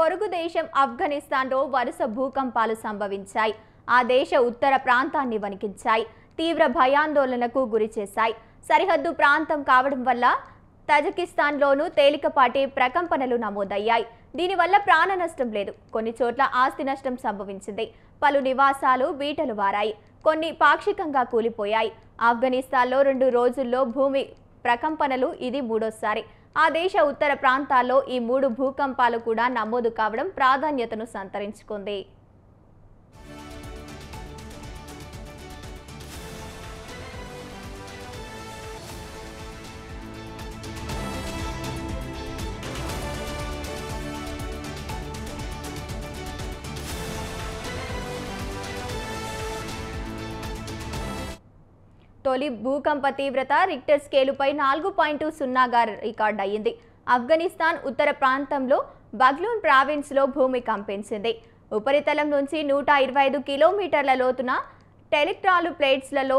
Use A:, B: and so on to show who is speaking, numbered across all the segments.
A: పొరుగు దేశం ఆఫ్ఘనిస్తాన్లో వరుస భూకంపాలు సంభవించాయి. ఆ దేశ ఉత్తర ప్రాంతాన్ని వణికించాయి. తీవ్ర భయాందోళనకు గురిచేశాయి. సరిహద్దు ప్రాంతం కావడం వల్ల తజకిస్తాన్లోనూ తేలికపాటి ప్రకంపనలు నమోదయ్యాయి. దీనివల్ల ప్రాణ నష్టం లేదు. కొన్ని చోట్ల ఆస్తి నష్టం సంభవించింది. పలు నివాసాలు బీటలు వారాయి. కొన్ని పాక్షికంగా కూలిపోయాయి. ఆఫ్ఘనిస్తాన్లో 2 రోజుల్లో భూమి ప్రకంపనలు ఇది మూడోసారి. ఆ దేశ ఉత్తర ప్రాంతాల్లో ఈ 3 భూకంపాలు కూడా నమోదు కావడం ప్రాధాన్యతను సంతరించుకుంది. తొలి భూకంప తీవ్రత రిక్టర్ స్కేలుపై 4.0గా రికార్డ్ అయ్యింది. ఆఫ్ఘనిస్తాన్ ఉత్తర ప్రాంతంలో బగ్లూన్ ప్రావిన్స్లో భూమి కంపించింది. ఉపరితలం నుంచి 125 కిలోమీటర్ల లోతున టెలిక్ట్రాలు ప్లేట్స్లలో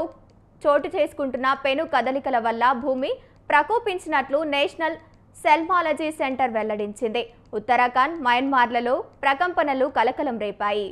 A: చోటు చేసుకుంటున్న పెను కదలికల వల్ల భూమి ప్రకోపించినట్లు నేషనల్ సెల్మాలజీ సెంటర్ వెల్లడించింది. ఉత్తరాఖండ్, మయన్మార్లలో ప్రకంపనలు కలకలం రేపాయి.